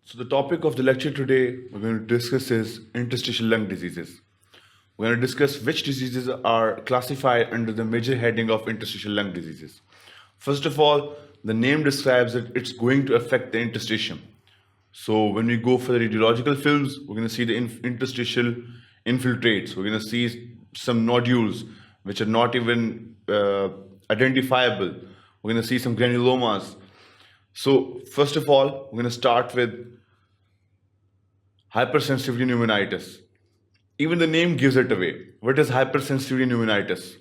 So the topic of the lecture today we're going to discuss is interstitial lung diseases. We're going to discuss which diseases are classified under the major heading of interstitial lung diseases. First of all, the name describes that it's going to affect the interstitium. So when we go for the radiological films, we're going to see the interstitial infiltrates. We're going to see some nodules which are not even identifiable. We're going to see some granulomas. So first of all, we're going to start with hypersensitivity pneumonitis. Even the name gives it away. What is hypersensitivity pneumonitis?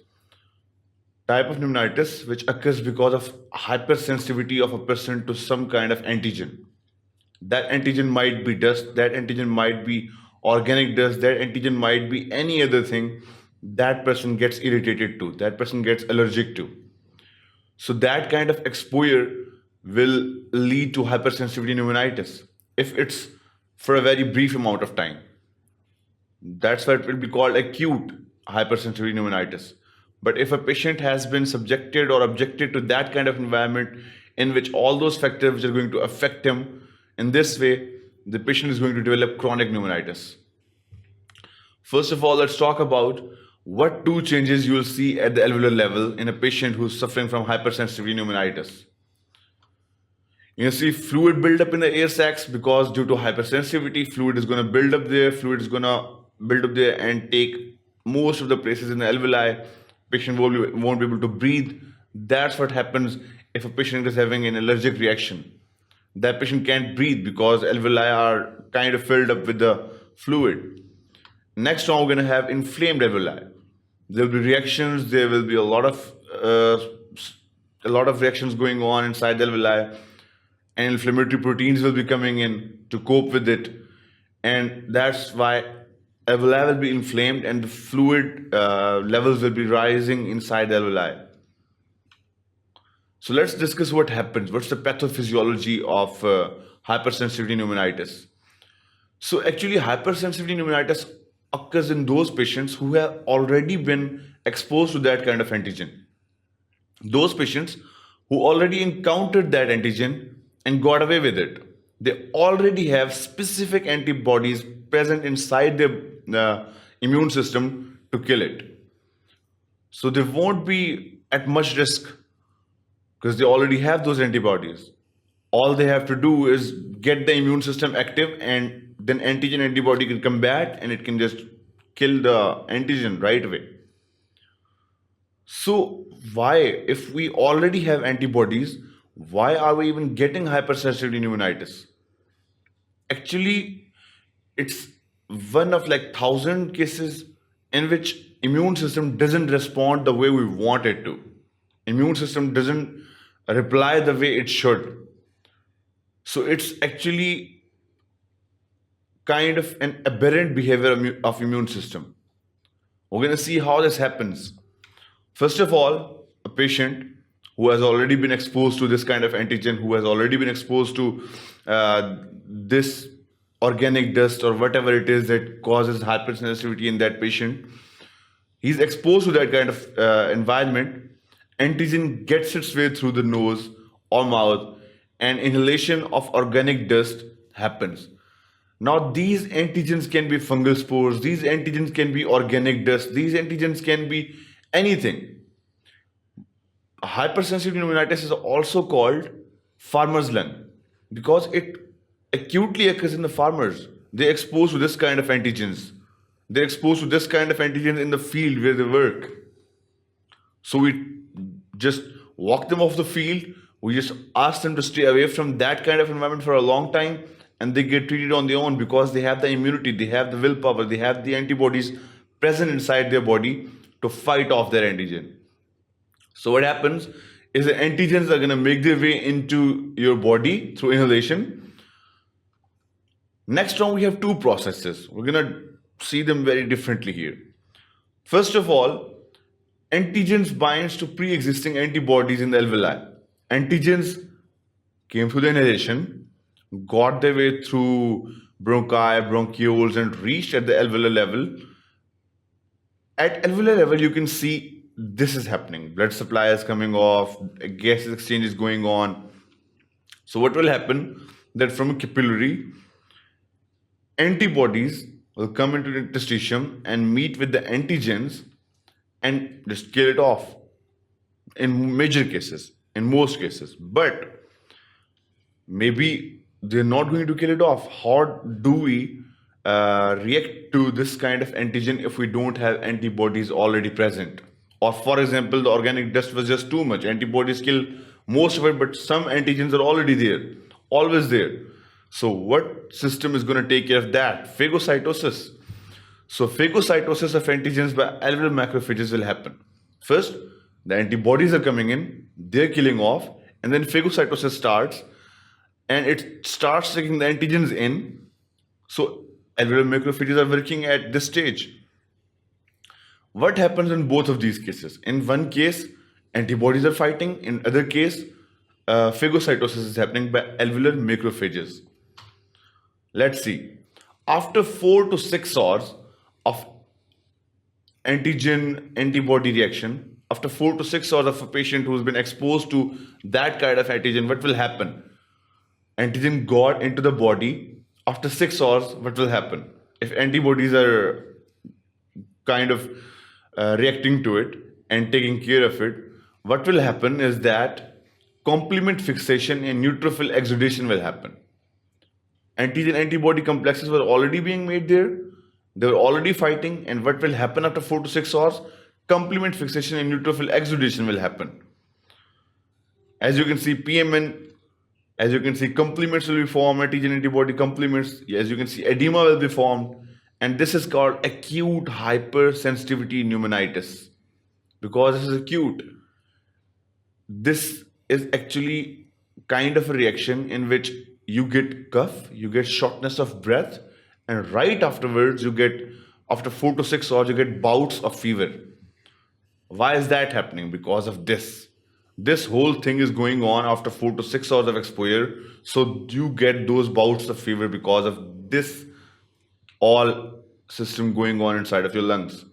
Type of pneumonitis which occurs because of hypersensitivity of a person to some kind of antigen. That antigen might be dust, that antigen might be organic dust, that antigen might be any other thing that person gets irritated to, that person gets allergic to. So that kind of exposure will lead to hypersensitivity pneumonitis if it's for a very brief amount of time. That's why it will be called acute hypersensitivity pneumonitis. But if a patient has been subjected or objected to that kind of environment in which all those factors which are going to affect him, in this way, the patient is going to develop chronic pneumonitis. First of all, let's talk about what two changes you will see at the alveolar level in a patient who's suffering from hypersensitivity pneumonitis. You see fluid build up in the air sacs because due to hypersensitivity, fluid is going to build up there, and take most of the places in the alveoli. Patient won't be able to breathe. That's what happens if a patient is having an allergic reaction. That patient can't breathe because alveoli are kind of filled up with the fluid. Next one, we're going to have inflamed alveoli. There will be reactions. There will be a lot of reactions going on inside the alveoli, and inflammatory proteins will be coming in to cope with it, and that's why alveoli will be inflamed and the fluid levels will be rising inside the alveoli. So let's discuss what happens. What's the pathophysiology of hypersensitivity pneumonitis? So actually, hypersensitivity pneumonitis occurs in those patients who have already been exposed to that kind of antigen. Those patients who already encountered that antigen and got away with it. They already have specific antibodies present inside their immune system to kill it. So they won't be at much risk because they already have those antibodies. All they have to do is get the immune system active, and then antigen antibody can combat and it can just kill the antigen right away. So why, if we already have antibodies, why are we even getting hypersensitivity pneumonitis? Actually, it's one of like 1,000 cases in which immune system doesn't respond the way we want it to. Immune system doesn't reply the way it should. So it's actually kind of an aberrant behavior of immune system. We're going to see how this happens. First of all, a patient who has already been exposed to this kind of antigen, who has already been exposed to this organic dust or whatever it is that causes hypersensitivity in that patient, he's exposed to that kind of environment. Antigen gets its way through the nose or mouth, and inhalation of organic dust happens. Now, these antigens can be fungal spores, these antigens can be organic dust, these antigens can be anything. Hypersensitivity pneumonitis is also called farmer's lung because it acutely occurs in the farmers. They're exposed to this kind of antigens. They're exposed to this kind of antigens in the field where they work. So we just walk them off the field. We just ask them to stay away from that kind of environment for a long time, and they get treated on their own because they have the immunity, they have the willpower, they have the antibodies present inside their body to fight off their antigen. So what happens is the antigens are going to make their way into your body through inhalation. Next on, we have two processes. We're going to see them very differently here. First of all, antigens binds to pre-existing antibodies in the alveoli. Antigens came through the inhalation, got their way through bronchi, bronchioles, and reached at the alveolar level. At alveolar level, you can see this is happening. Blood supply is coming off, gas exchange is going on. So what will happen? that from a capillary, antibodies will come into the interstitium and meet with the antigens and just kill it off in major cases, in most cases. But maybe they're not going to kill it off. How do we react to this kind of antigen if we don't have antibodies already present? Or, for example, the organic dust was just too much. Antibodies kill most of it, but some antigens are already there, always there. So, what system is going to take care of that? Phagocytosis. So, phagocytosis of antigens by alveolar macrophages will happen. First, the antibodies are coming in, they're killing off, and then phagocytosis starts, and it starts taking the antigens in. So, alveolar macrophages are working at this stage. What happens in both of these cases? In one case, antibodies are fighting. In other case, phagocytosis is happening by alveolar macrophages. Let's see. After 4 to 6 hours of antigen-antibody reaction, after 4 to 6 hours of a patient who's been exposed to that kind of antigen, what will happen? Antigen got into the body. After 6 hours, what will happen? If antibodies are kind of reacting to it and taking care of it, what will happen is that complement fixation and neutrophil exudation will happen. Antigen antibody complexes were already being made there, they were already fighting, and what will happen after 4 to 6 hours? Complement fixation and neutrophil exudation will happen. As you can see, PMN, as you can see, complements will be formed, antigen antibody complements. As you can see, edema will be formed. And this is called acute hypersensitivity pneumonitis. Because this is acute, this is actually kind of a reaction in which you get cough, you get shortness of breath, and right afterwards, you get, after 4 to 6 hours, you get bouts of fever. Why is that happening? Because of this. This whole thing is going on after 4 to 6 hours of exposure. So you get those bouts of fever because of this all system going on inside of your lungs.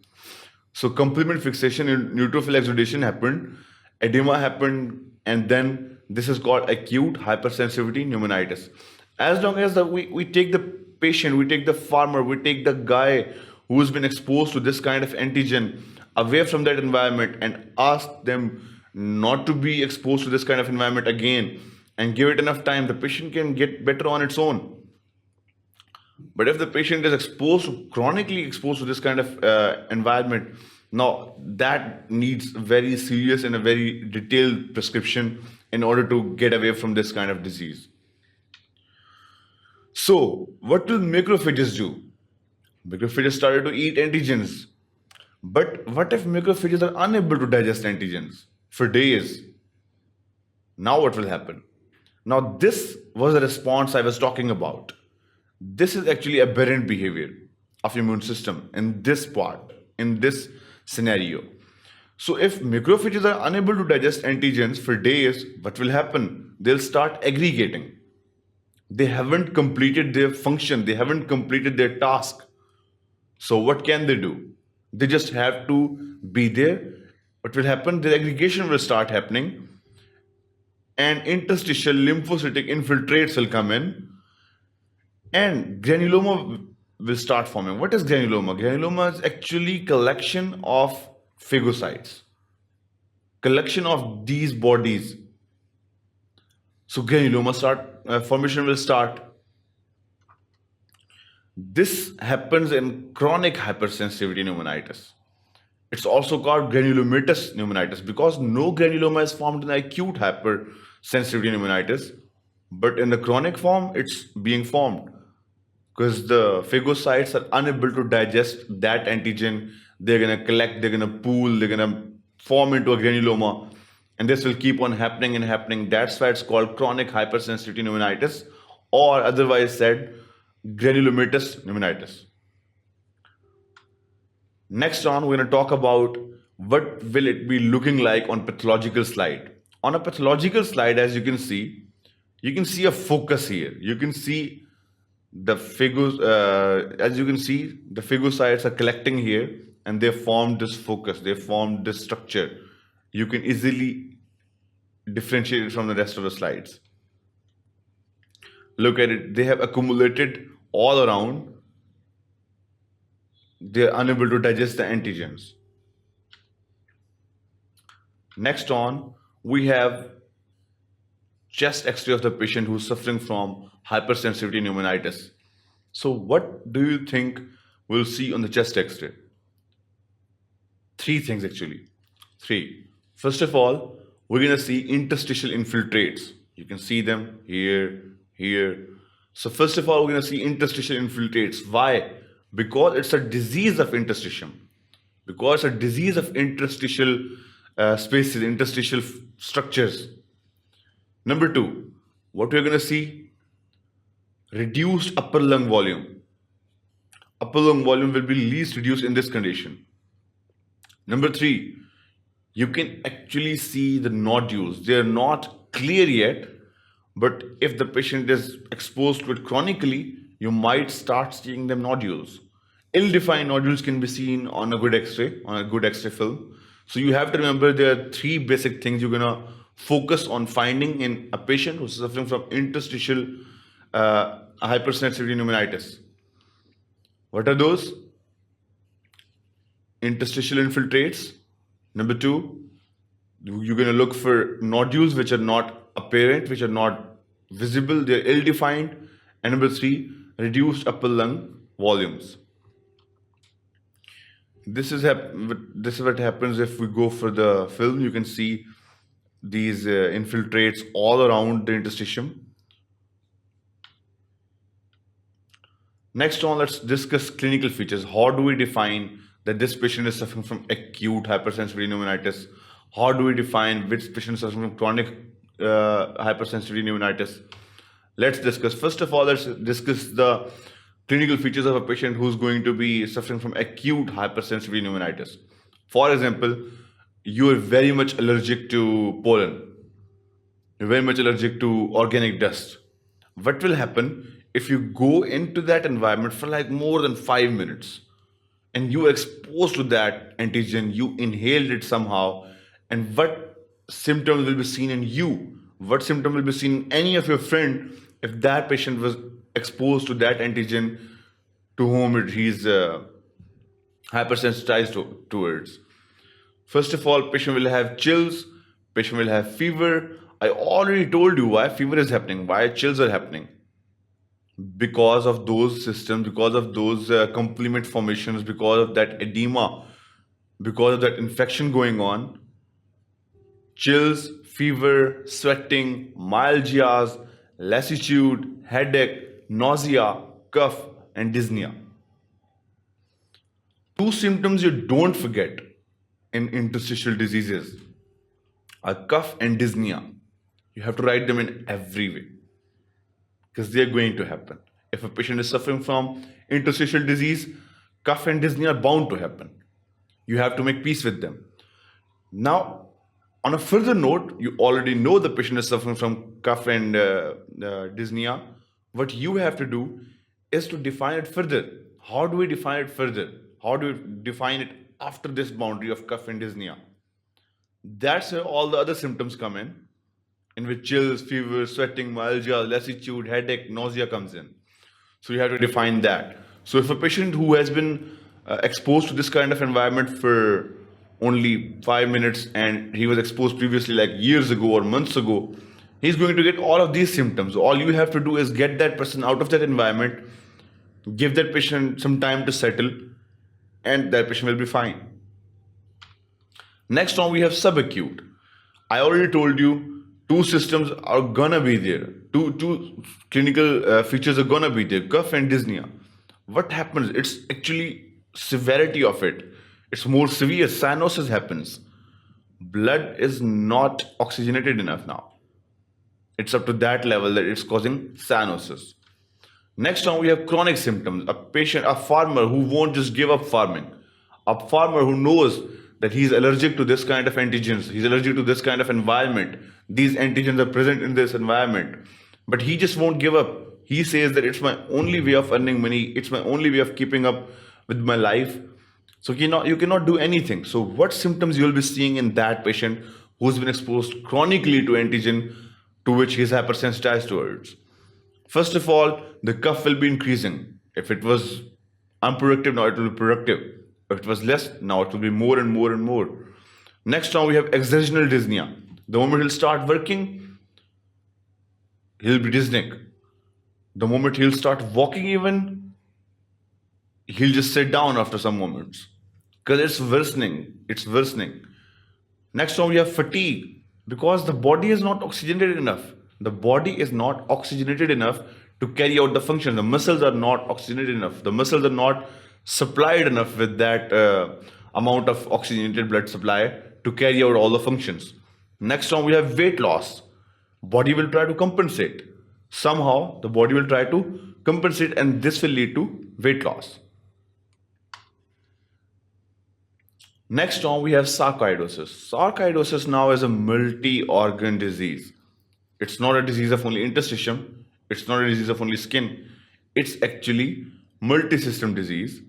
So complement fixation and neutrophil exudation happened, edema happened, and then this is called acute hypersensitivity pneumonitis. As long as we take the patient, we take the farmer, we take the guy who's been exposed to this kind of antigen away from that environment and ask them not to be exposed to this kind of environment again and give it enough time, the patient can get better on its own. But if the patient is chronically exposed to this kind of environment, now that needs very serious and a very detailed prescription in order to get away from this kind of disease. So, what will macrophages do? Macrophages started to eat antigens. But what if macrophages are unable to digest antigens for days? Now what will happen? Now this was the response I was talking about. This is actually aberrant behavior of immune system in this part, in this scenario. So if macrophages are unable to digest antigens for days, what will happen? They'll start aggregating. They haven't completed their function, they haven't completed their task. So what can they do? They just have to be there. What will happen? The aggregation will start happening, and interstitial lymphocytic infiltrates will come in, and granuloma will start forming. What is granuloma? Granuloma is actually collection of phagocytes, collection of these bodies. So granuloma formation will start. This happens in chronic hypersensitivity pneumonitis. It's also called granulomatous pneumonitis because no granuloma is formed in acute hypersensitivity pneumonitis, but in the chronic form, it's being formed because the phagocytes are unable to digest that antigen. They're going to collect, they're going to pool, they're going to form into a granuloma, and this will keep on happening and happening. That's why it's called chronic hypersensitivity pneumonitis, or otherwise said, granulomatous pneumonitis. Next on, we're going to talk about what will it be looking like on pathological slide. On a pathological slide, as you can see a focus here. You can see the as you can see, the phagocytes are collecting here, and they formed this focus. They formed this structure. You can easily differentiate it from the rest of the slides. Look at it, they have accumulated all around. They're unable to digest the antigens. Next on, we have chest x-ray of the patient who's suffering from hypersensitivity pneumonitis. So what do you think we'll see on the chest x-ray? Three things actually. Three. First of all, we're going to see interstitial infiltrates. You can see them here, here. So first of all, we're going to see interstitial infiltrates. Why? Because it's a disease of interstitium. Because it's a disease of interstitial spaces, interstitial structures. Number two, what we're going to see? Reduced upper lung volume. Upper lung volume will be least reduced in this condition. Number three, you can actually see the nodules. They are not clear yet, but if the patient is exposed to it chronically, you might start seeing them nodules. Ill-defined nodules can be seen on a good X-ray, on a good X-ray film. So you have to remember there are three basic things you're gonna focus on finding in a patient who's suffering from interstitial hypersensitivity pneumonitis. What are those? Interstitial infiltrates. Number two, you're going to look for nodules which are not apparent, which are not visible, they're ill-defined. And number three, reduced upper lung volumes. This is what happens if we go for the film. You can see these infiltrates all around the interstitium. Next on, let's discuss clinical features. How do we define that this patient is suffering from acute hypersensitivity pneumonitis? How do we define which patient is suffering from chronic hypersensitivity pneumonitis? Let's discuss. First of all, let's discuss the clinical features of a patient who's going to be suffering from acute hypersensitivity pneumonitis. For example, you are very much allergic to pollen. You're very much allergic to organic dust. What will happen if you go into that environment for like more than 5 minutes and you are exposed to that antigen, you inhaled it somehow, and what symptoms will be seen in you? What symptom will be seen in any of your friend if that patient was exposed to that antigen to whom he's hypersensitized towards? First of all, patient will have chills, patient will have fever. I already told you why fever is happening, why chills are happening. Because of those systems, because of those complement formations, because of that edema, because of that infection going on, chills, fever, sweating, myalgias, lassitude, headache, nausea, cough, and dyspnea. Two symptoms you don't forget in interstitial diseases are cough and dyspnea. You have to write them in every way, because they are going to happen. If a patient is suffering from interstitial disease, cough and dyspnea are bound to happen. You have to make peace with them. Now, on a further note, you already know the patient is suffering from cough and dyspnea. What you have to do is to define it further. How do we define it further? How do we define it after this boundary of cough and dyspnea? That's where all the other symptoms come in which chills, fever, sweating, myalgia, lassitude, headache, nausea comes in. So you have to define that. So if a patient who has been exposed to this kind of environment for only 5 minutes and he was exposed previously like years ago or months ago, he's going to get all of these symptoms. All you have to do is get that person out of that environment, give that patient some time to settle, and that patient will be fine. Next on, we have subacute. I already told you two systems are gonna be there. Two clinical features are gonna be there: cough and dyspnea. What happens? It's actually severity of it. It's more severe. Cyanosis happens. Blood is not oxygenated enough now. It's up to that level that it's causing cyanosis. Next on, we have chronic symptoms. A farmer who won't just give up farming. A farmer who knows that he's allergic to this kind of antigens, he's allergic to this kind of environment. These antigens are present in this environment, but he just won't give up. He says that it's my only way of earning money, it's my only way of keeping up with my life. So you cannot do anything. So what symptoms you will be seeing in that patient who's been exposed chronically to antigen to which he's hypersensitized towards? First of all, the cough will be increasing. If it was unproductive, now it will be productive. If it was less, now it will be more and more and more. Next on, we have exertional dyspnea. The moment he'll start working, he'll be dyspneic. The moment he'll start walking even, he'll just sit down after some moments. Because it's worsening. It's worsening. Next one, we have fatigue. Because the body is not oxygenated enough. The body is not oxygenated enough to carry out the function. The muscles are not oxygenated enough. The muscles are not supplied enough with that amount of oxygenated blood supply to carry out all the functions. Next one, we have weight loss. Body will try to compensate. Somehow, the body will try to compensate, and this will lead to weight loss. Next on, we have sarcoidosis. Sarcoidosis now is a multi-organ disease. It's not a disease of only interstitium. It's not a disease of only skin. It's actually multi-system disease.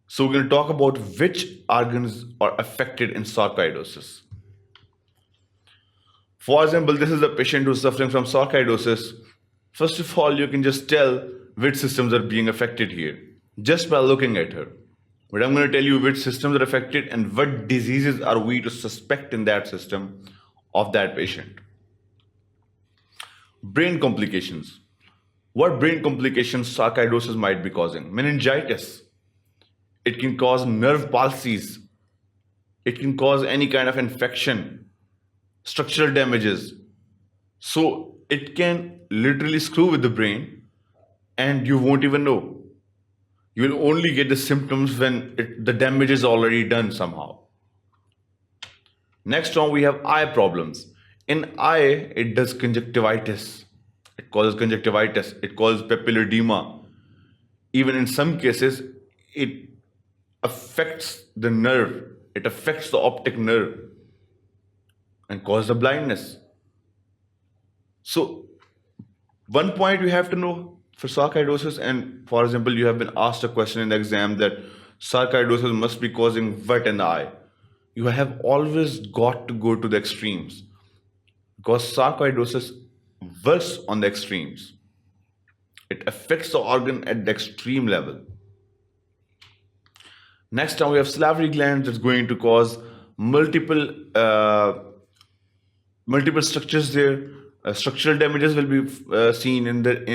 So we're going to talk about which organs are affected in sarcoidosis. For example, this is a patient who's suffering from sarcoidosis. First of all, you can just tell which systems are being affected here just by looking at her. But I'm going to tell you which systems are affected and what diseases are we to suspect in that system of that patient. Brain complications. What brain complications sarcoidosis might be causing? Meningitis. It can cause nerve palsies. It can cause any kind of infection, structural damages. So it can literally screw with the brain and you won't even know. You will only get the symptoms when the damage is already done somehow. Next on, we have eye problems. In eye, it does conjunctivitis. It causes conjunctivitis. It causes papillar edema. Even in some cases, it affects the nerve. It affects the optic nerve and causes the blindness. So, one point you have to know for sarcoidosis, and for example, you have been asked a question in the exam that sarcoidosis must be causing what in the eye. You have always got to go to the extremes because sarcoidosis works on the extremes. It affects the organ at the extreme level. Next time we have salivary glands that's going to cause multiple structures there. Structural damages will be seen in that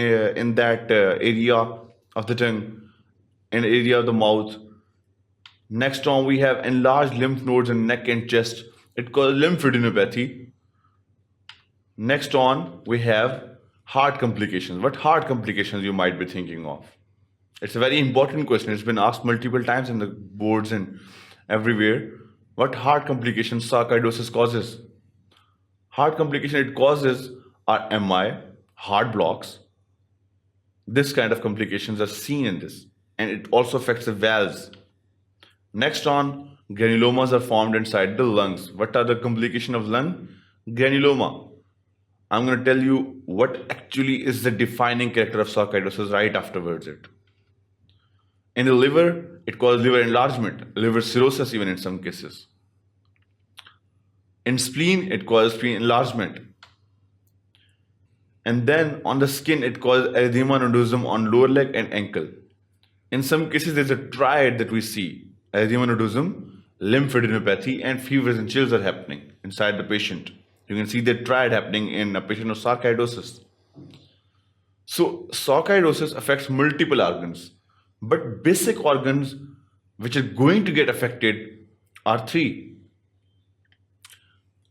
area of the tongue, and area of the mouth. Next on, we have enlarged lymph nodes in neck and chest. It causes lymphadenopathy. Next on, we have heart complications. What heart complications you might be thinking of? It's a very important question. It's been asked multiple times in the boards and everywhere. What heart complications sarcoidosis causes? Heart complication it causes are MI, heart blocks. This kind of complications are seen in this, and it also affects the valves. Next on, granulomas are formed inside the lungs. What are the complications of lung? Granuloma. I'm going to tell you what actually is the defining character of sarcoidosis right afterwards it. In the liver, it causes liver enlargement, liver cirrhosis even in some cases. In spleen, it causes spleen enlargement. And then on the skin, it causes erythema nodosum on lower leg and ankle. In some cases, there's a triad that we see. Erythema nodosum, lymphadenopathy, and fevers and chills are happening inside the patient. You can see the triad happening in a patient with sarcoidosis. So sarcoidosis affects multiple organs. But basic organs which are going to get affected are three.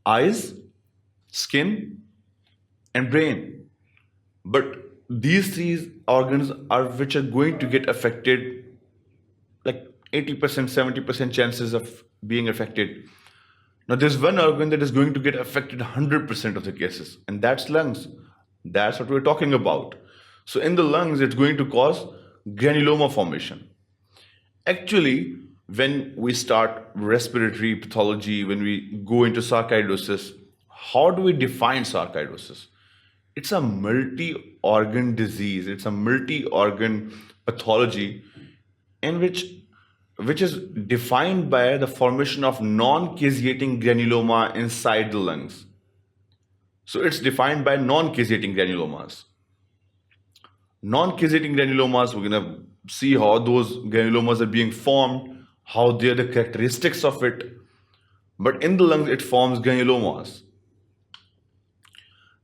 Eyes, skin, and brain. But these three organs are which are going to get affected, like 80%, 70% chances of being affected. Now there's one organ that is going to get affected 100% of the cases, and that's lungs. That's what we're talking about. So in the lungs, it's going to cause granuloma formation. Actually, when we start respiratory pathology, when we go into sarcoidosis, how do we define sarcoidosis? It's a multi-organ disease. It's a multi-organ pathology in which is defined by the formation of non-caseating granuloma inside the lungs. So it's defined by non-caseating granulomas. Non-caseating granulomas, we're going to see how those granulomas are being formed, how they're the characteristics of it. But in the lungs, it forms granulomas.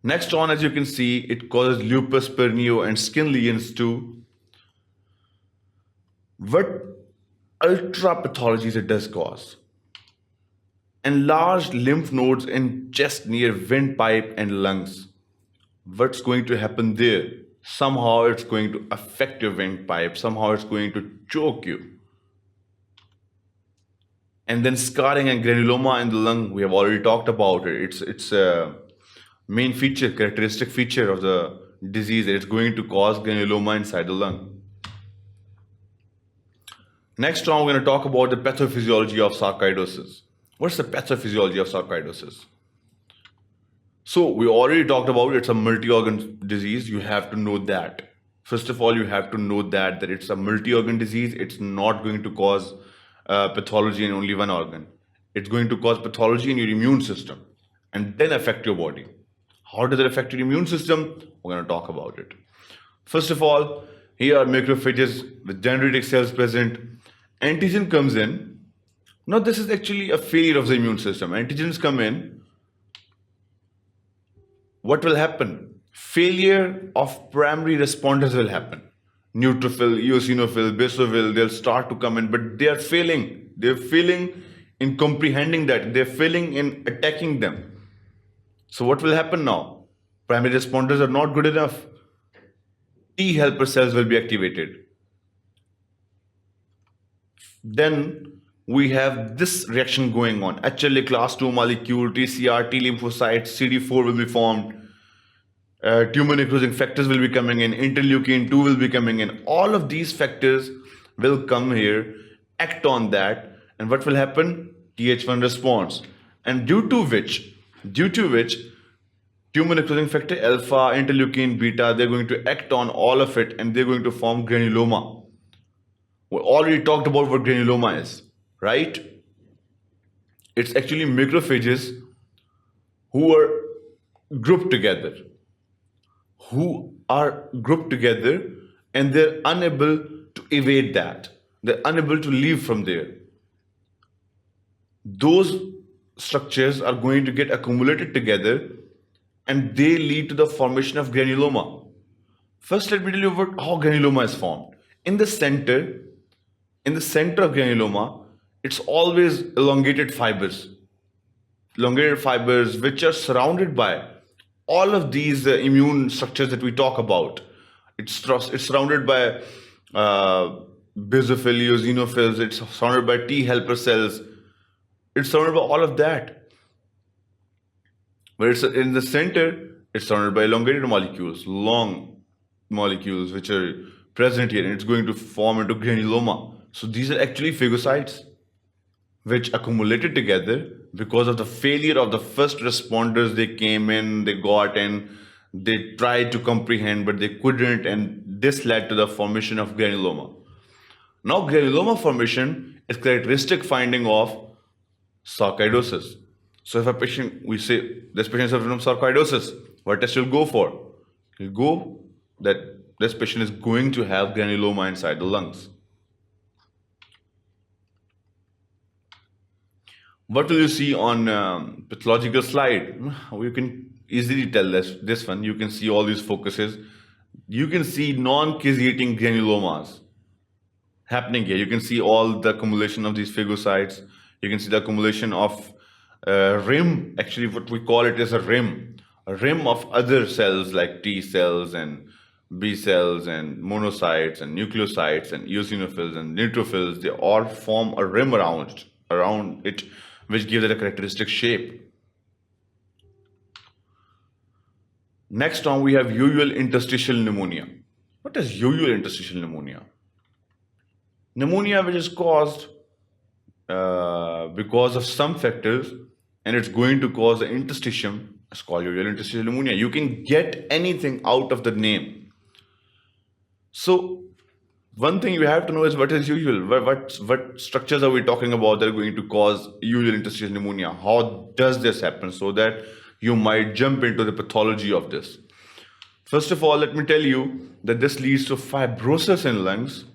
Next on, as you can see, it causes lupus, pernio, and skin lesions too. What ultra pathologies it does cause? Enlarged lymph nodes in chest near windpipe and lungs. What's going to happen there? Somehow it's going to affect your windpipe. Somehow it's going to choke you. And then scarring and granuloma in the lung, we have already talked about it. It's a main feature, characteristic feature of the disease. It's going to cause granuloma inside the lung. Next on, we're going to talk about the pathophysiology of sarcoidosis. What's the pathophysiology of sarcoidosis? So we already talked about it's a multi-organ disease. You have to know that. First of all, you have to know that it's a multi-organ disease. It's not going to cause pathology in only one organ. It's going to cause pathology in your immune system and then affect your body. How does it affect your immune system? We're going to talk about it. First of all, here are macrophages with dendritic cells present. Antigen comes in. Now this is actually a failure of the immune system. Antigens come in. What will happen? Failure of primary responders will happen. Neutrophil, eosinophil, basophil, they'll start to come in, but they are failing. They're failing in comprehending that. They're failing in attacking them. So what will happen now? Primary responders are not good enough. T helper cells will be activated. Then we have this reaction going on. HLA class 2 molecule, TCR, T lymphocytes, CD4 will be formed. Tumor necrosing factors will be coming in. Interleukin 2 will be coming in. All of these factors will come here, act on that. And what will happen? Th1 response. And due to which tumor necrosing factor alpha, interleukin, beta, they're going to act on all of it and they're going to form granuloma. We already talked about what granuloma is, right? It's actually macrophages who are grouped together. And they're unable to evade that. They're unable to leave from there. Those structures are going to get accumulated together and they lead to the formation of granuloma. First, let me tell you how granuloma is formed. In the center of granuloma, it's always elongated fibers which are surrounded by all of these immune structures that we talk about. It's surrounded by basophil, eosinophils, it's surrounded by T helper cells, it's surrounded by all of that. But it's in the center, it's surrounded by elongated molecules, long molecules which are present here, and it's going to form into granuloma. So these are actually phagocytes which accumulated together because of the failure of the first responders. They came in, they got in, they tried to comprehend, but they couldn't, and this led to the formation of granuloma. Now, granuloma formation is characteristic finding of sarcoidosis. So if a patient, we say this patient suffers from sarcoidosis, what test you'll go for? You'll go that this patient is going to have granuloma inside the lungs. What will you see on pathological slide? You can easily tell this one. You can see all these focuses. You can see non-caseating granulomas happening here. You can see all the accumulation of these phagocytes. You can see the accumulation of rim. Actually, what we call it is a rim of other cells like T cells and B cells and monocytes and nucleocytes and eosinophils and neutrophils. They all form a rim around it, which gives it a characteristic shape. Next on, we have uveal interstitial pneumonia. What is uveal interstitial pneumonia? Pneumonia which is caused because of some factors, and it's going to cause the interstitium. It's called uveal interstitial pneumonia. You can get anything out of the name. So one thing you have to know is what is uveal. What structures are we talking about that are going to cause uveal interstitial pneumonia? How does this happen? So that you might jump into the pathology of this. First of all, let me tell you that this leads to fibrosis in lungs,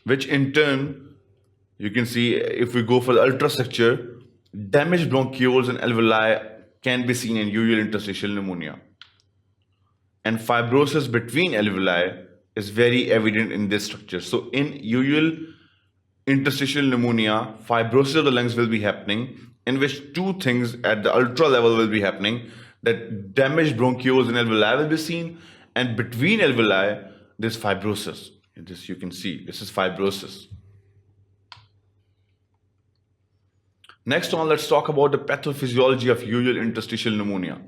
which in turn, you can see if we go for the ultrastructure, damaged bronchioles and alveoli can be seen in uveal interstitial pneumonia. And fibrosis between alveoli is very evident in this structure. So in uveal interstitial pneumonia, fibrosis of the lungs will be happening, in which two things at the ultra level will be happening, that damaged bronchioles and alveoli will be seen, and between alveoli, there's fibrosis. This you can see, this is fibrosis. Next on, let's talk about the pathophysiology of uveal interstitial pneumonia.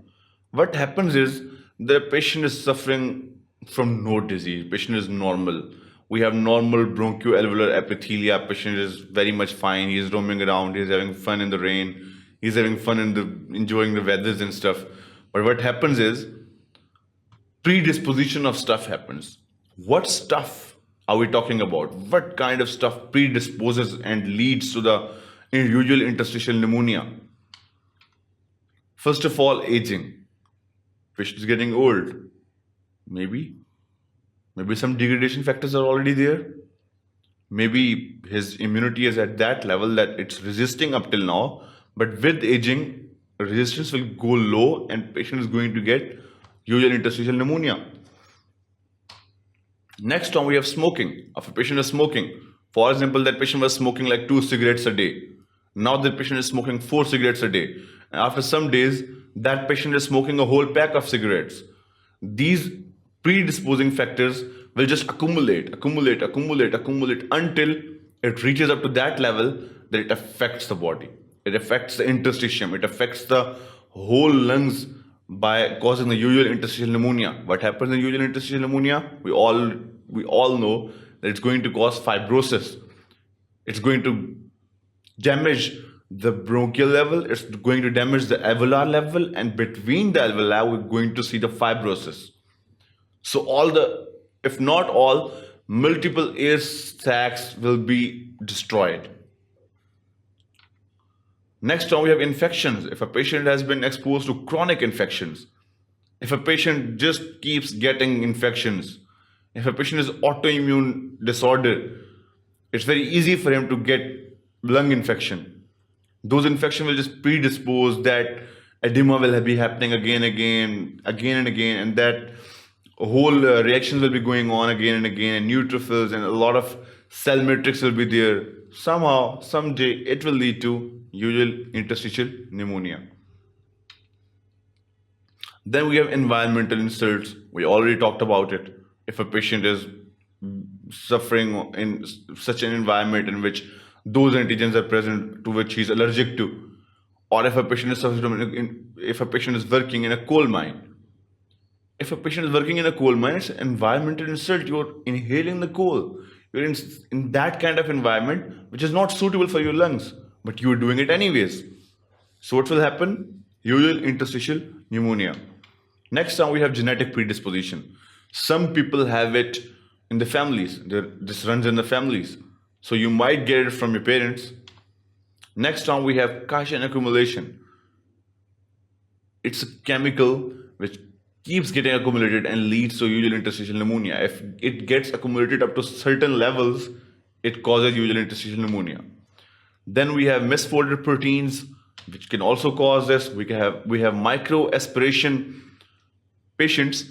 What happens is the patient is suffering from no disease, patient is normal. We have normal bronchoalveolar epithelia, patient is very much fine, he is roaming around, he is having fun in the rain, he is having fun in enjoying the weathers and stuff. But what happens is predisposition of stuff happens. What stuff are we talking about? What kind of stuff predisposes and leads to the usual interstitial pneumonia? First of all, aging. Patient is getting old. Maybe some degradation factors are already there. Maybe his immunity is at that level that it's resisting up till now, but with aging, resistance will go low and patient is going to get usual interstitial pneumonia. Next on, we have smoking. If a patient is smoking, for example, that patient was smoking like 2 cigarettes a day. Now the patient is smoking 4 cigarettes a day. And after some days, that patient is smoking a whole pack of cigarettes. These predisposing factors will just accumulate until it reaches up to that level that it affects the body. It affects the interstitium. It affects the whole lungs by causing the usual interstitial pneumonia. What happens in usual interstitial pneumonia? We all know that it's going to cause fibrosis. It's going to damage the bronchial level, it's going to damage the alveolar level, and between the alveoli, we're going to see the fibrosis. So if not all, multiple air sacs will be destroyed. Next on, we have infections. If a patient has been exposed to chronic infections, if a patient just keeps getting infections, if a patient is autoimmune disorder, it's very easy for him to get lung infection. Those infections will just predispose that edema will be happening again and again, and that whole reactions will be going on again and again, and neutrophils and a lot of cell matrix will be there. Somehow, someday, it will lead to usual interstitial pneumonia. Then we have environmental insults. We already talked about it. If a patient is suffering in such an environment in which those antigens are present to which he is allergic to, or if a patient is working in a coal mine. If a patient is working in a coal mine, it's an environmental insult. You're inhaling the coal. You're in that kind of environment which is not suitable for your lungs, but you're doing it anyways. So what will happen? Usual interstitial pneumonia. Next on, we have genetic predisposition. Some people have it in the families. This runs in the families. So you might get it from your parents. Next on, we have Kashan accumulation. It's a chemical which keeps getting accumulated and leads to usual interstitial pneumonia. If it gets accumulated up to certain levels, it causes usual interstitial pneumonia. Then we have misfolded proteins, which can also cause this. We have micro aspiration patients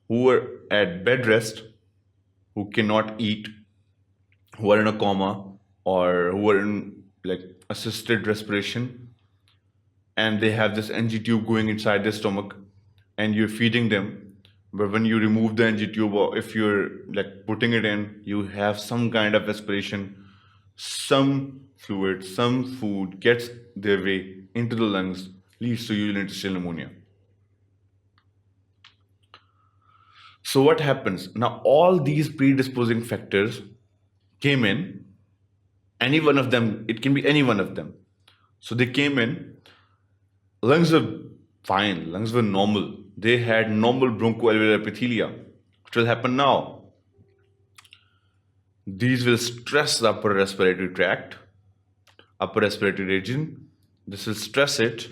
who are at bed rest, who cannot eat, who are in a coma, or who are in like assisted respiration, and they have this NG tube going inside their stomach, and you're feeding them. But when you remove the NG tube, or if you're like putting it in, you have some kind of aspiration, some fluid, some food gets their way into the lungs, leads to usual interstitial pneumonia. So what happens? Now all these predisposing factors came in, any one of them, it can be any one of them. So they came in, lungs were fine, lungs were normal. They had normal bronchoalveolar epithelia. What will happen now? These will stress the upper respiratory tract, upper respiratory region. This will stress it.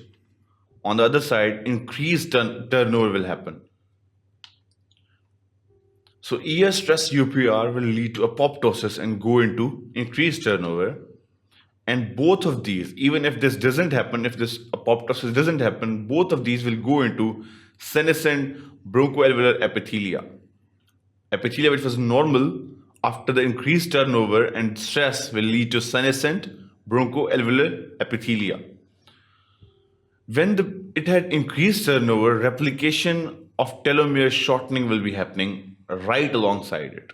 on the other side, increased turnover will happen. So ES stress UPR will lead to apoptosis and go into increased turnover. And both of these, even if this doesn't happen, if this apoptosis doesn't happen, both of these will go into senescent bronchoalveolar epithelia. Epithelia which was normal, after the increased turnover and stress, will lead to senescent bronchoalveolar epithelia. When it had increased turnover, replication of telomere shortening will be happening right alongside it.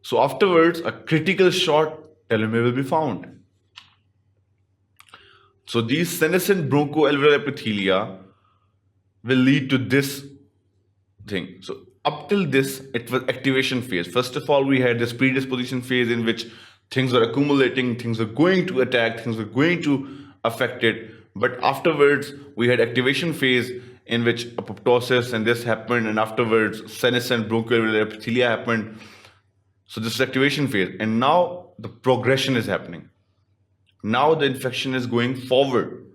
So afterwards, a critical short telomere will be found. So these senescent bronchoalveolar epithelia will lead to this thing. So up till this, it was activation phase. First of all, we had this predisposition phase in which things were accumulating, things were going to attack, things were going to affect it. But afterwards, we had activation phase in which apoptosis and this happened, and afterwards senescent bronchoalveolar epithelia happened. So this is activation phase, and now the progression is happening. Now the infection is going forward.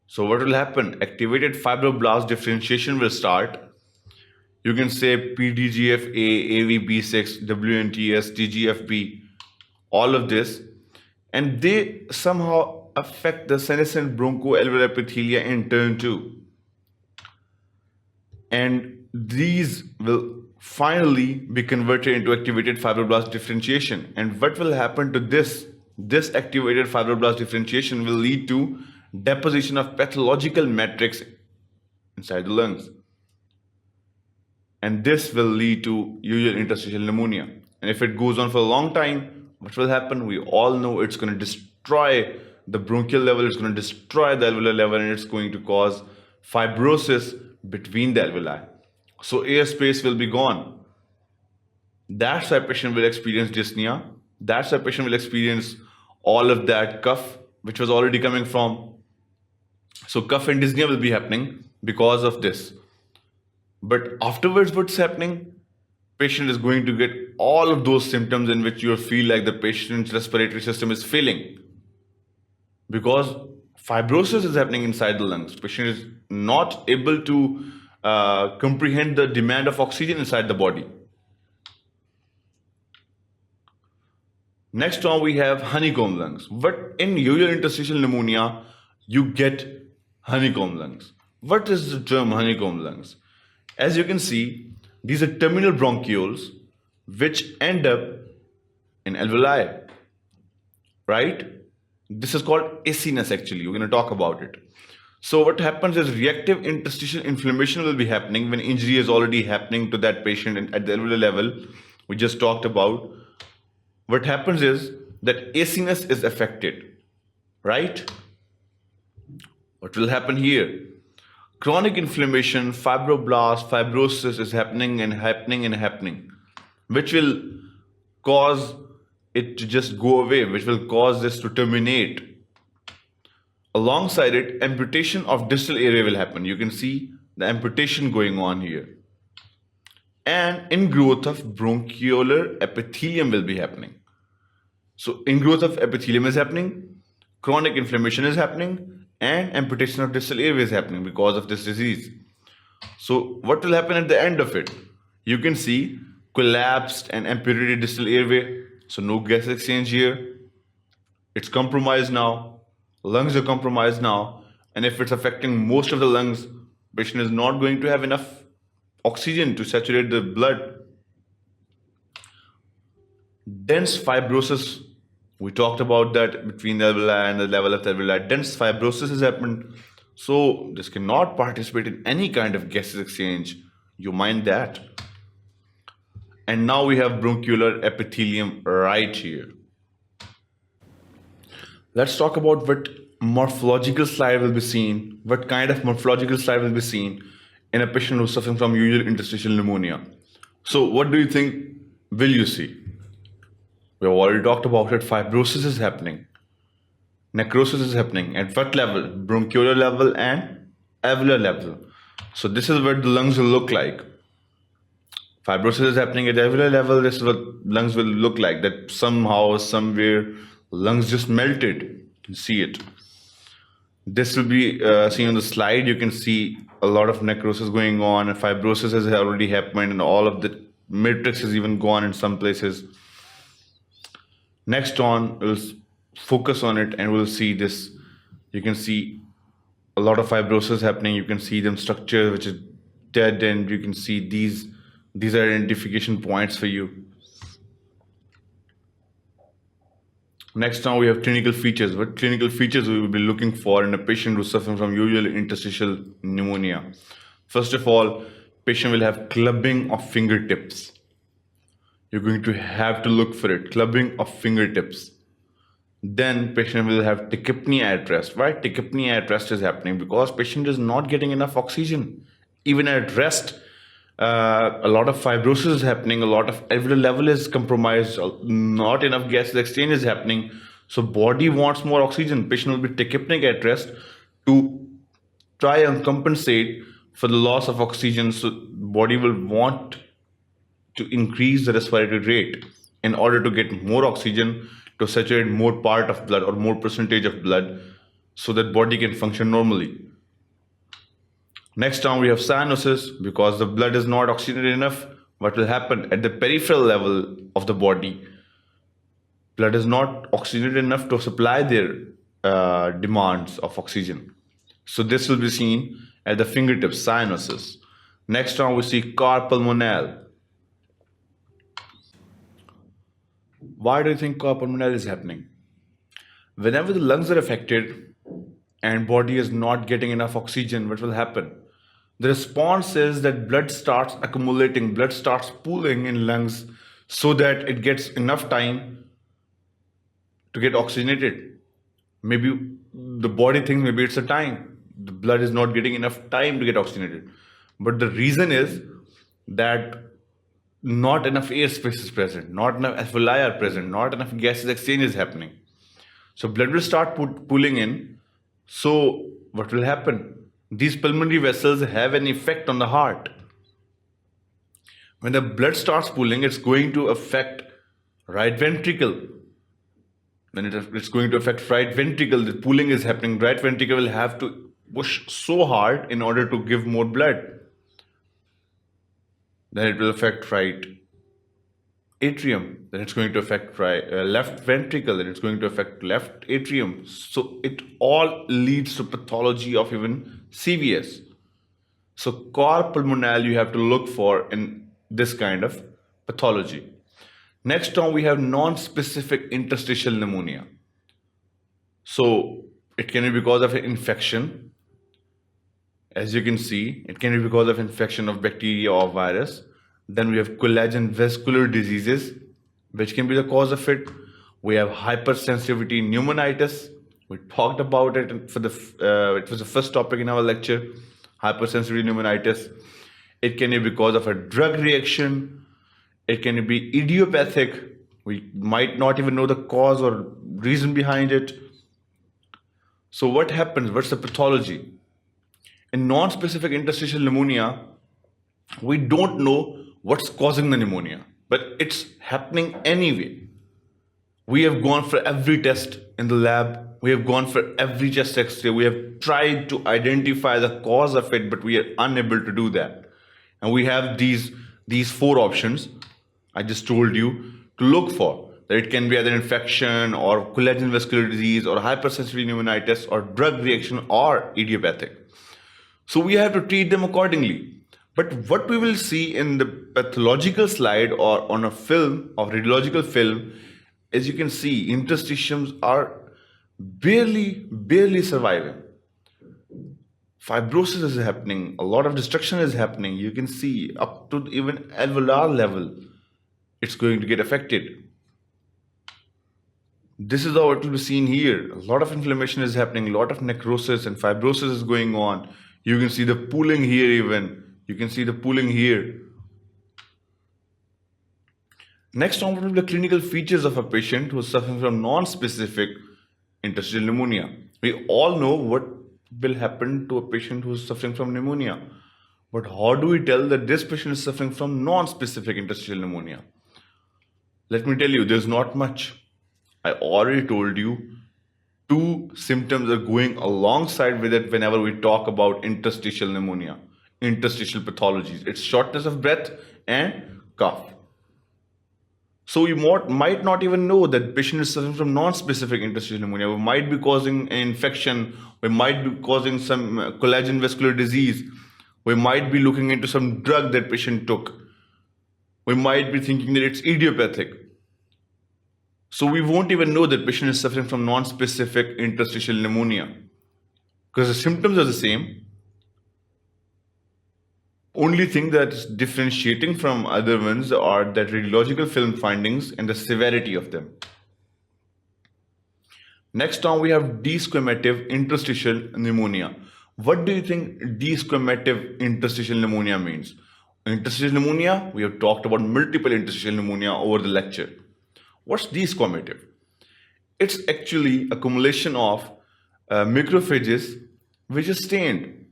So what will happen? Activated fibroblast differentiation will start. You can say PDGFA, AVB6, WNTS, TGFB, all of this, and they somehow affect the senescent bronchoalveolar epithelia in turn too. And these will finally be converted into activated fibroblast differentiation. And what will happen to this? This activated fibroblast differentiation will lead to deposition of pathological matrix inside the lungs. And this will lead to usual interstitial pneumonia. And if it goes on for a long time, what will happen? We all know it's going to destroy the bronchial level, it's going to destroy the alveolar level, and it's going to cause fibrosis between the alveoli. So airspace will be gone. That's why patient will experience dyspnea. That's why patient will experience all of that cough, which was already coming from. So cough and dyspnea will be happening because of this. But afterwards, what's happening? Patient is going to get all of those symptoms in which you feel like the patient's respiratory system is failing. Because fibrosis is happening inside the lungs. Patient is not able to comprehend the demand of oxygen inside the body. Next on, we have honeycomb lungs. But in usual interstitial pneumonia, you get honeycomb lungs. What is the term honeycomb lungs? As you can see, these are terminal bronchioles which end up in alveoli, right? This is called acinus actually. We're going to talk about it. So what happens is reactive interstitial inflammation will be happening when injury is already happening to that patient at the alveolar level. We just talked about. What happens is that acinus is affected, right? What will happen here? Chronic inflammation, fibroblast, fibrosis is happening and happening and happening, which will cause it to just go away, which will cause this to terminate. Alongside it, amputation of distal area will happen. You can see the amputation going on here. And ingrowth of bronchiolar epithelium will be happening. So ingrowth of epithelium is happening, chronic inflammation is happening, and amputation of distal airway is happening because of this disease. So what will happen at the end of it? You can see collapsed and amputated distal airway. So no gas exchange here. It's compromised now. Lungs are compromised now. And if it's affecting most of the lungs, patient is not going to have enough oxygen to saturate the blood. Dense fibrosis, we talked about that between the alveoli and the level of the alveoli. Dense fibrosis has happened. So this cannot participate in any kind of gases exchange. You mind that. And now we have bronchiolar epithelium right here. Let's talk about what morphological slide will be seen, what kind of morphological slide will be seen in a patient who's suffering from usual interstitial pneumonia. So what do you think will you see? We have already talked about it. Fibrosis is happening. Necrosis is happening. At what level? Bronchiolar level and alveolar level. So this is what the lungs will look like. Fibrosis is happening at the alveolar level. This is what lungs will look like. That somehow, somewhere, lungs just melted. You can see it. This will be seen on the slide. You can see a lot of necrosis going on, and fibrosis has already happened, and all of the matrix is even gone in some places. Next on, we'll focus on it and we'll see this. You can see a lot of fibrosis happening. You can see them structure which is dead, and you can see these are identification points for you. Next now we have clinical features. What clinical features we will be looking for in a patient who's suffering from usually interstitial pneumonia? First of all, patient will have clubbing of fingertips. You're going to have to look for it, clubbing of fingertips. Then patient will have tachypnea at rest. Why tachypnea at rest is happening? Because patient is not getting enough oxygen. Even at rest, a lot of fibrosis is happening, a lot of alveolar level is compromised, not enough gases exchange is happening. So body wants more oxygen. Patient will be tachypnic at rest to try and compensate for the loss of oxygen. So body will want to increase the respiratory rate in order to get more oxygen, to saturate more part of blood or more percentage of blood so that body can function normally. Next down we have cyanosis. Because the blood is not oxygenated enough, what will happen at the peripheral level of the body? Blood is not oxygenated enough to supply their demands of oxygen. So this will be seen at the fingertips, cyanosis. Next down we see cor pulmonale. Why do you think cor pulmonale is happening? Whenever the lungs are affected and body is not getting enough oxygen, what will happen? The response is that blood starts accumulating, blood starts pooling in lungs so that it gets enough time to get oxygenated. Maybe the body thinks maybe it's a time. The blood is not getting enough time to get oxygenated. But the reason is that not enough airspace is present, not enough alveoli are present, not enough gases exchange is happening. So blood will start pooling in. So what will happen? These pulmonary vessels have an effect on the heart. When the blood starts pooling, it's going to affect right ventricle. When it's going to affect right ventricle, the pooling is happening. Right ventricle will have to push so hard in order to give more blood. Then it will affect right atrium. Then it's going to affect left ventricle. Then it's going to affect left atrium. So it all leads to pathology of even CVS. So cor pulmonale you have to look for in this kind of pathology. Next on we have non-specific interstitial pneumonia. So it can be because of an infection. As you can see, it can be because of infection of bacteria or virus. Then we have collagen vascular diseases, which can be the cause of it. We have hypersensitivity pneumonitis. We talked about it it was the first topic in our lecture, hypersensitivity pneumonitis. It can be because of a drug reaction. It can be idiopathic. We might not even know the cause or reason behind it. So what happens? What's the pathology? In non-specific interstitial pneumonia, we don't know what's causing the pneumonia, but it's happening anyway. We have gone for every test in the lab. We have gone for every chest X-ray. We have tried to identify the cause of it, but we are unable to do that. And we have these four options I just told you to look for. That it can be either infection or collagen vascular disease or hypersensitivity pneumonitis or drug reaction or idiopathic. So we have to treat them accordingly. But what we will see in the pathological slide or on a film or radiological film, as you can see, interstitiums are barely surviving. Fibrosis is happening, a lot of destruction is happening. You can see up to even alveolar level, it's going to get affected. This is how it will be seen here. A lot of inflammation is happening, a lot of necrosis and fibrosis is going on. You can see the pooling here even. You can see the pooling here. Next on, what will be the clinical features of a patient who is suffering from non-specific interstitial pneumonia? We all know what will happen to a patient who is suffering from pneumonia. But how do we tell that this patient is suffering from non-specific interstitial pneumonia? Let me tell you, there's not much. I already told you two symptoms are going alongside with it whenever we talk about interstitial pneumonia, interstitial pathologies. It's shortness of breath and cough. So we might not even know that patient is suffering from non-specific interstitial pneumonia. We might be causing an infection. We might be causing some collagen vascular disease. We might be looking into some drug that patient took. We might be thinking that it's idiopathic. So we won't even know that patient is suffering from non-specific interstitial pneumonia because the symptoms are the same. Only thing that's differentiating from other ones are that radiological film findings and the severity of them. Next on we have desquamative interstitial pneumonia. What do you think desquamative interstitial pneumonia means? Interstitial pneumonia, we have talked about multiple interstitial pneumonia over the lecture. What's desquamative? It's actually accumulation of macrophages which is stained.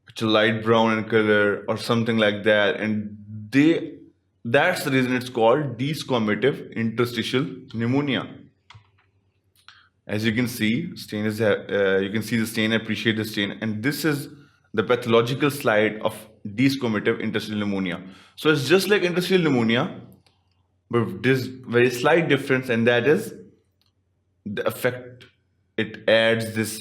It's a light brown in color or something like that, and that's the reason it's called desquamative interstitial pneumonia. As you can see, stain is you can see the stain, appreciate the stain, and this is the pathological slide of desquamative interstitial pneumonia. So it's just like interstitial pneumonia, but there's very slight difference, and that is the effect. It adds this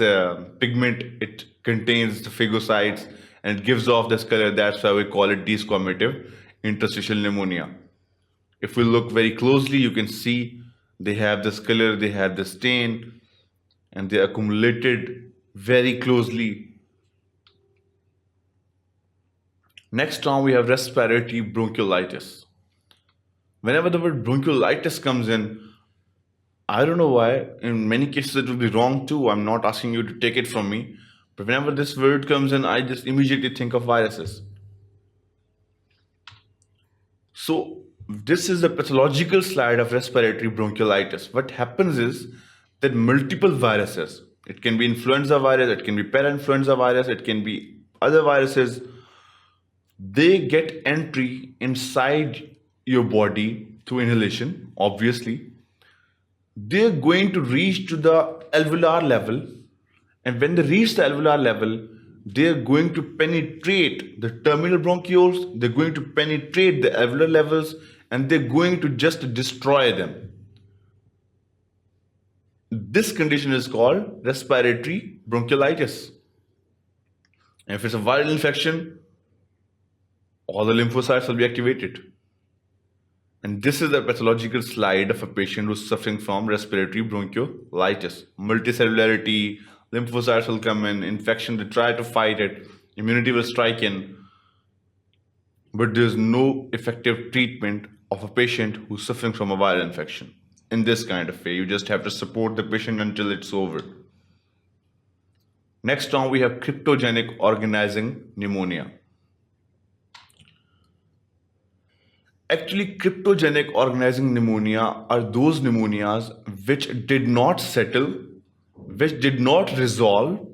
pigment, it contains the phagocytes, and it gives off this color. That's why we call it desquamative interstitial pneumonia. If we look very closely, you can see they have this color, they have the stain, and they accumulated very closely. Next on, we have respiratory bronchiolitis. Whenever the word bronchiolitis comes in, I don't know why, in many cases it will be wrong too. I'm not asking you to take it from me. But whenever this word comes in, I just immediately think of viruses. So this is the pathological slide of respiratory bronchiolitis. What happens is that multiple viruses, it can be influenza virus, it can be parainfluenza virus, it can be other viruses, they get entry inside your body through inhalation, obviously. They're going to reach to the alveolar level, and when they reach the alveolar level, they're going to penetrate the terminal bronchioles, they're going to penetrate the alveolar levels, and they're going to just destroy them. This condition is called respiratory bronchiolitis. And if it's a viral infection, all the lymphocytes will be activated. And this is the pathological slide of a patient who's suffering from respiratory bronchiolitis. Multicellularity, lymphocytes will come in, infection, they try to fight it, immunity will strike in, but there's no effective treatment of a patient who's suffering from a viral infection. In this kind of way, you just have to support the patient until it's over. Next on, we have cryptogenic organizing pneumonia. Actually, cryptogenic organizing pneumonia are those pneumonias which did not settle, which did not resolve,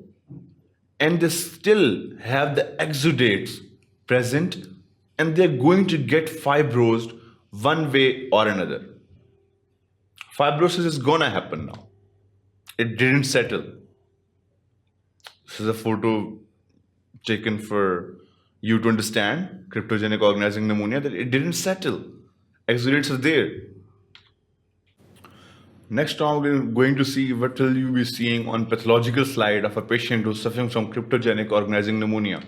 and they still have the exudates present, and they're going to get fibrosed one way or another. Fibrosis is gonna happen now. It didn't settle. This is a photo taken for you to understand cryptogenic organizing pneumonia, that it didn't settle. Exudates are there. Next on, we're going to see what will you be seeing on pathological slide of a patient who's suffering from cryptogenic organizing pneumonia.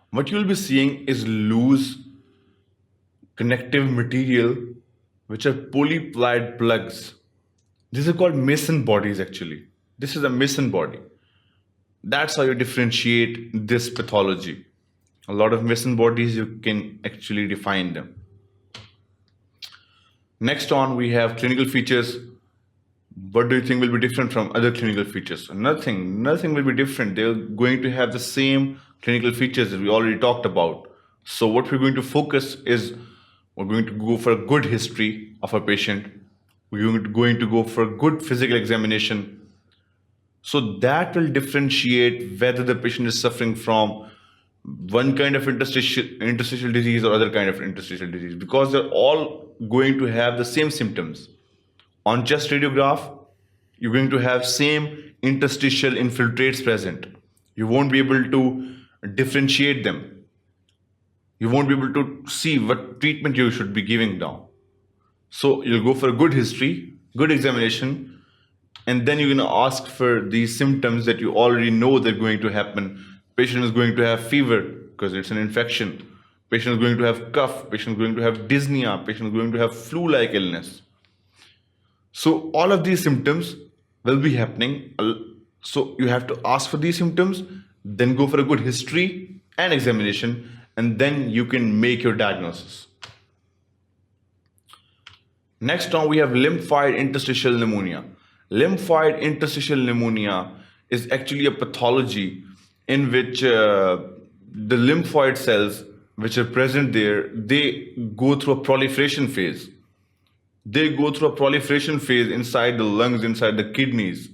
What you'll be seeing is loose connective material which are polyplied plugs. These are called Mason bodies actually. This is a Mason body. That's how you differentiate this pathology. A lot of Mason bodies, you can actually define them. Next on, we have clinical features. What do you think will be different from other clinical features? Nothing will be different. They're going to have the same clinical features that we already talked about. So what we're going to focus is, we're going to go for a good history of a patient. We're going to go for a good physical examination. So that will differentiate whether the patient is suffering from one kind of interstitial disease or other kind of interstitial disease, because they're all going to have the same symptoms. On chest radiograph, You're going to have same interstitial infiltrates present. You won't be able to differentiate them. You won't be able to see what treatment you should be giving now. So you'll go for a good history, good examination, and then you're going to ask for these symptoms that you already know they're going to happen. Patient is going to have fever because it's an infection. Patient is going to have cough. Patient is going to have dyspnea. Patient is going to have flu-like illness. So all of these symptoms will be happening. So you have to ask for these symptoms, then go for a good history and examination, and then you can make your diagnosis. Next on, we have lymphoid interstitial pneumonia. Lymphoid interstitial pneumonia is actually a pathology in which the lymphoid cells which are present there, they go through a proliferation phase. They go through a proliferation phase inside the lungs, inside the kidneys.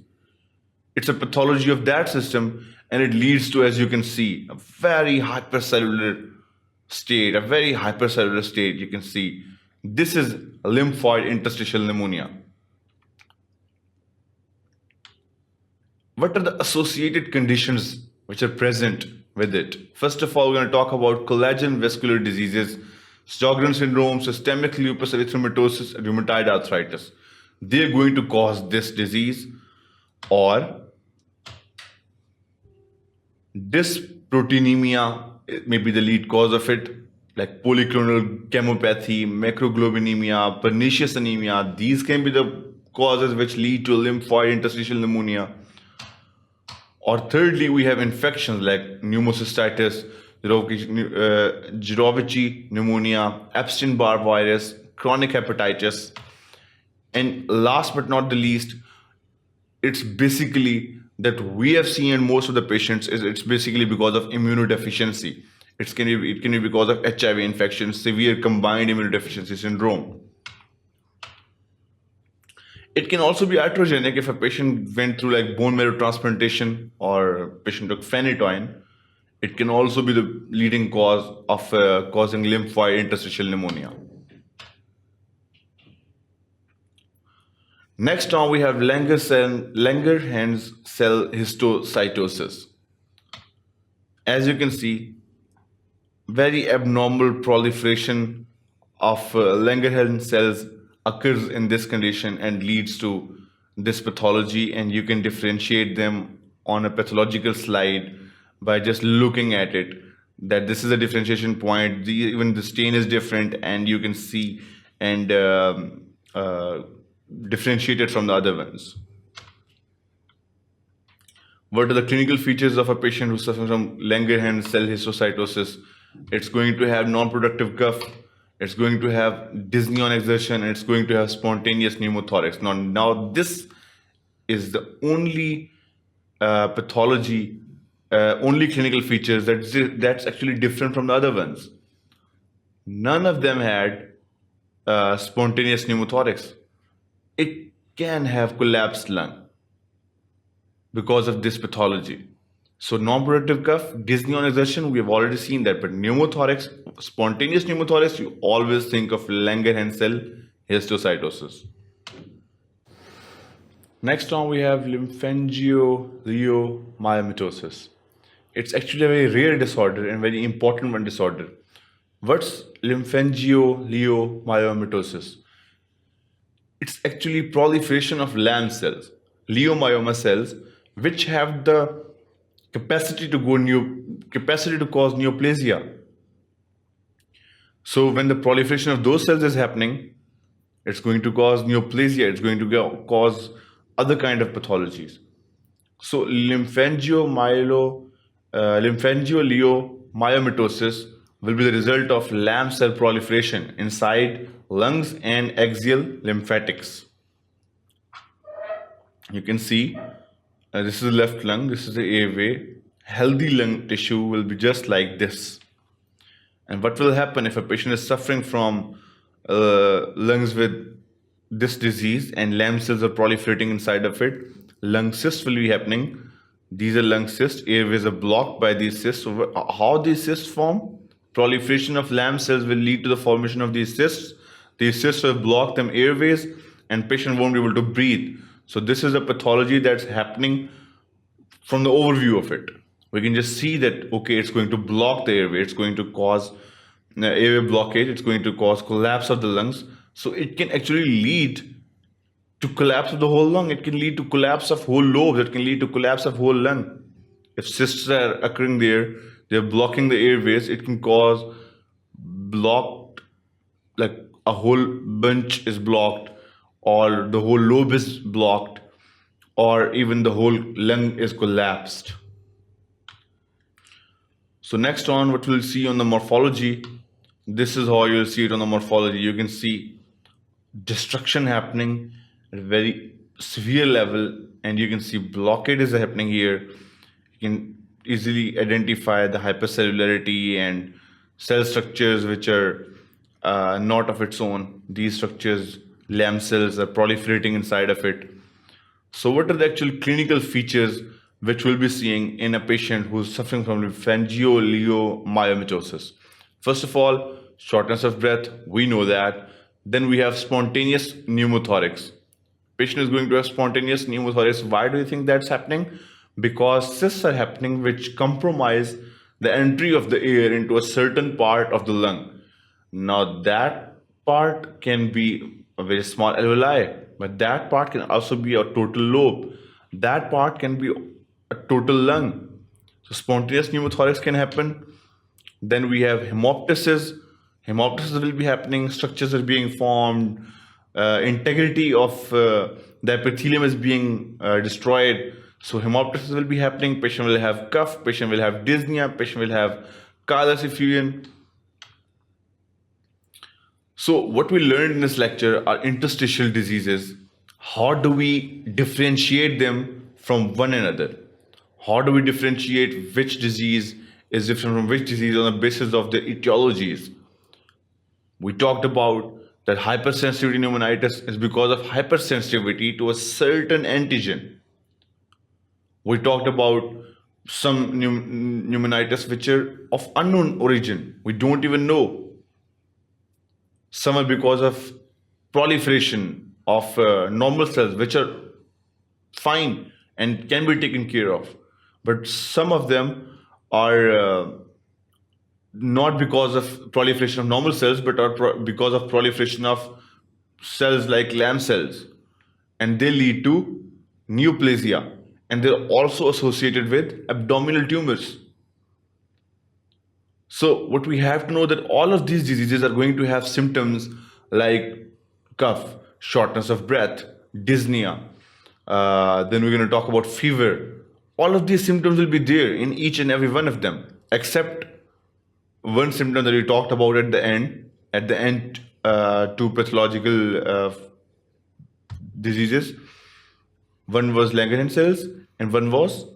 It's a pathology of that system, and it leads to, as you can see, a very hypercellular state, you can see. This is lymphoid interstitial pneumonia. What are the associated conditions which are present with it? First of all, we're going to talk about collagen vascular diseases, Sjogren's syndrome, systemic lupus erythematosus, rheumatoid arthritis. They're going to cause this disease, or dysproteinemia may be the lead cause of it, like polyclonal gammopathy, macroglobulinemia, pernicious anemia. These can be the causes which lead to lymphoid interstitial pneumonia. Or thirdly, we have infections like pneumocystitis, Jirovecii pneumonia, Epstein-Barr virus, chronic hepatitis. And last but not the least, it's basically that we have seen in most of the patients is it's basically because of immunodeficiency. It can be because of HIV infection, severe combined immunodeficiency syndrome. It can also be iatrogenic if a patient went through like bone marrow transplantation or a patient took phenytoin. It can also be the leading cause of causing lymphoid interstitial pneumonia. Next on, we have Langerhans cell histiocytosis. As you can see, very abnormal proliferation of Langerhans cells occurs in this condition and leads to this pathology, and you can differentiate them on a pathological slide by just looking at it, that this is a differentiation point. Even the stain is different, and you can see and differentiate it from the other ones. What are the clinical features of a patient who suffers from Langerhans cell histiocytosis? It's going to have non-productive cough, it's going to have dyspnea on exertion, and it's going to have spontaneous pneumothorax. Now this is the only pathology, only clinical features that's actually different from the other ones. None of them had spontaneous pneumothorax. It can have collapsed lung because of this pathology. So non-productive cough, dyspnea on exertion, we have already seen that. But pneumothorax, spontaneous pneumothorax, you always think of Langerhans cell histiocytosis. Next on, we have lymphangioleiomyomatosis. It's actually a very rare disorder and very important one disorder. What's lymphangioleiomyomatosis? It's actually proliferation of LAM cells, leiomyoma cells, which have the capacity to cause neoplasia. So when the proliferation of those cells is happening, it's going to cause neoplasia. It's going to cause other kind of pathologies. So lymphangioleiomyomatosis will be the result of LAM cell proliferation inside lungs and axial lymphatics. You can see this is the left lung, this is the airway. Healthy lung tissue will be just like this. And what will happen if a patient is suffering from lungs with this disease and LAM cells are proliferating inside of it? Lung cysts will be happening. These are lung cysts. Airways are blocked by these cysts. So how these cysts form? Proliferation of LAM cells will lead to the formation of these cysts. These cysts will block them airways, and patient won't be able to breathe. So this is a pathology that's happening from the overview of it. We can just see that, okay, it's going to block the airway, it's going to cause airway blockage, it's going to cause collapse of the lungs. So it can actually lead to collapse of the whole lung. It can lead to collapse of whole lobes. It can lead to collapse of whole lung. If cysts are occurring there, they're blocking the airways. It can cause blocked, like a whole bunch is blocked, or the whole lobe is blocked, or even the whole lung is collapsed. So next on, what we'll see on the morphology, this is how you'll see it on the morphology. You can see destruction happening at a very severe level, and you can see blockade is happening here. You can easily identify the hypercellularity and cell structures which are not of its own. These structures, lamb cells, are proliferating inside of it. So what are the actual clinical features which we'll be seeing in a patient who's suffering from lymphangioleiomyomatosis? First of all, shortness of breath, we know that. Then we have spontaneous pneumothorax. Patient is going to have spontaneous pneumothorax. Why do you think that's happening? Because cysts are happening which compromise the entry of the air into a certain part of the lung. Now that part can be a very small alveoli, but that part can also be a total lobe. That part can be a total lung. So spontaneous pneumothorax can happen. Then we have hemoptysis. Hemoptysis will be happening, structures are being formed, integrity of the epithelium is being destroyed. So hemoptysis will be happening, patient will have cough, patient will have dyspnea, patient will have callous effusion. So what we learned in this lecture are interstitial diseases. How do we differentiate them from one another? How do we differentiate which disease is different from which disease on the basis of their etiologies? We talked about that hypersensitivity pneumonitis is because of hypersensitivity to a certain antigen. We talked about some pneumonitis which are of unknown origin. We don't even know. Some are because of proliferation of normal cells which are fine and can be taken care of. But some of them are not because of proliferation of normal cells, but are because of proliferation of cells like lamb cells. And they lead to neoplasia. And they're also associated with abdominal tumors. So what we have to know that all of these diseases are going to have symptoms like cough, shortness of breath, dyspnea. Then we're going to talk about fever. All of these symptoms will be there in each and every one of them, except one symptom that we talked about at the end, two pathological diseases. One was Langerhans cells, and one was,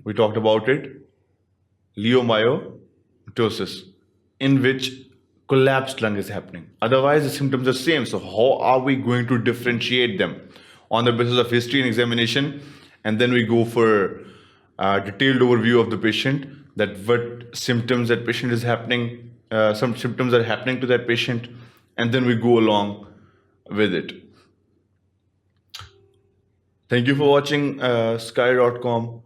we talked about it, leiomyomatosis, in which collapsed lung is happening. Otherwise, the symptoms are same. So how are we going to differentiate them? On the basis of history and examination, and then we go for a detailed overview of the patient, that what symptoms that patient is happening, some symptoms are happening to that patient, and then we go along with it. Thank you for watching sqadia.com.